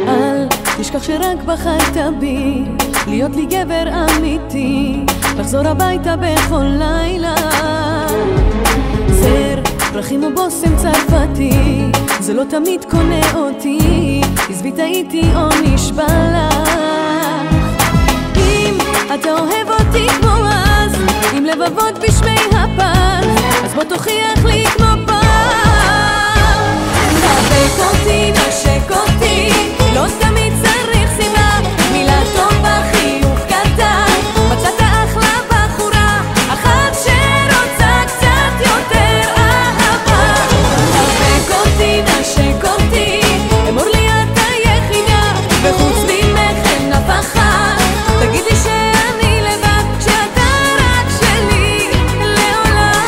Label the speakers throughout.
Speaker 1: אל תשכח שרק בחרת בי, להיות לי גבר אמיתי, לחזור הביתה בכל לילה. זר, פרחים ובוסם צרפתי, זה לא תמיד קונה אותי, עזבי טעיתי או נשבע לך. אם אתה אוהב אותי כמו אז, עם לבבות בשמי הפז, אז בוא תוכיח לי כמו פעם. חבק אותי, נשק אותי, לא תמיד צריך סיבה, מילה טובה, חיוך קטן, מצאת אחלה בחורה, אחת שרוצה קצת יותר אהבה. חבק אותי, נשק אותי, אמור לי את היחידה, וחוץ ממך אין אף אחת, תגיד לי שאני לבד, שאתה רק שלי לעולם.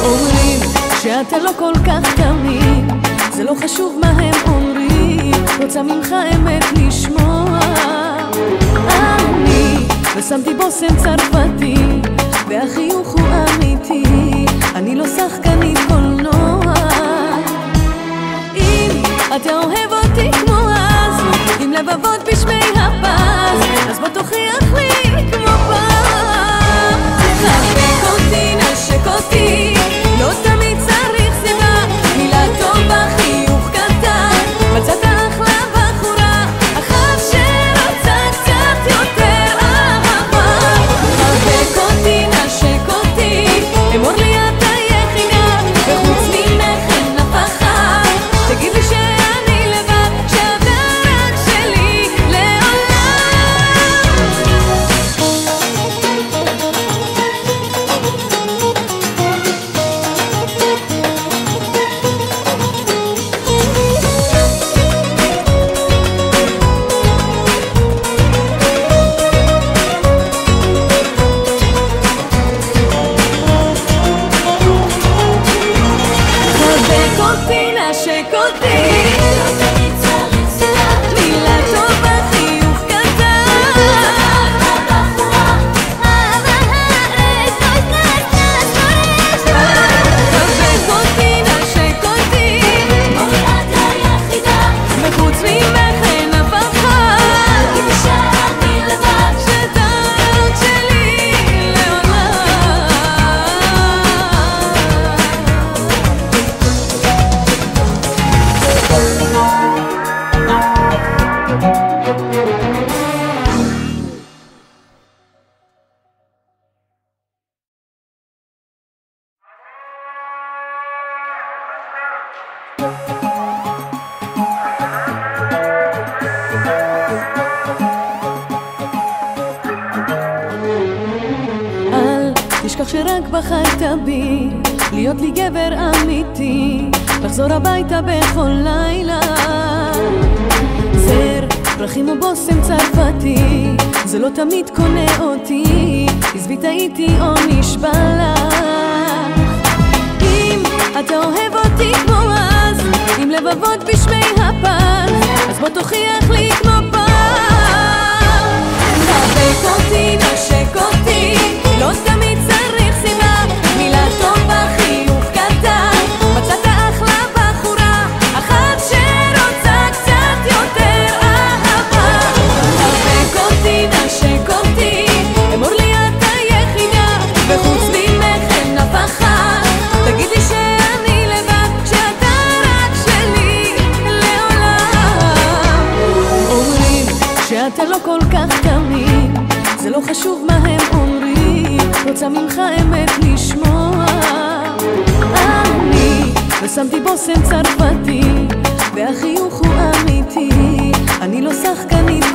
Speaker 1: אומרים שאתה לא כל כך תמיד, זה לא חשוב מה הם אומרים, רוצה ממך אמת לשמוע. אני ושמתי בוסם צרפתי, והחיוך הוא אמיתי, אני לא שחקנית קולנוע. אם אתה אוהב אותי כמו אז, עם לבבות בשמי הפז, אז בוא תוכיח לי כמו פעם. חבק אותי, נשק אותי, לא תמיד צריך סיבה, מילה טובה, חיוך קטן, מצאת אחלה בחורה, אחת שרוצה קצת יותר אהבה. חבק אותי, נשק אותי, אמור לי את היחידה, וחוץ ממך אין אף אחת, תגיד לי שאני לבד, שאתה רק שלי תשכח שרק בחרת בי, להיות לי גבר אמיתי, לחזור הביתה בכל לילה. זר, פרחים ובוסם צרפתי, זה לא תמיד קונה אותי, עזבי טעיתי או נשבע לך. אם אתה אוהב אותי כמו אז, עם לבבות בשמי הפז, אז בוא תוכיח לי כמו פעם. חבק אותי, נשק אותי, לא תמיד צריך סיבה, מילה טובה, חיוך קטן, מצאת אחלה בחורה, אחת שרוצה קצת יותר אהבה. חבק אותי, נשק אותי, אמור לי את היחידה, וחוץ ממך אין אף אחת, תגיד לי שאני לבד, שאתה רק שלי לעולם. אומרים שאתה לא כל כך תמיד, זה לא חשוב מה הם אומרים, רוצה ממך אמת לשמוע. אני ושמתי בוסם צרפתי, והחיוך הוא אמיתי, אני לא שחקנית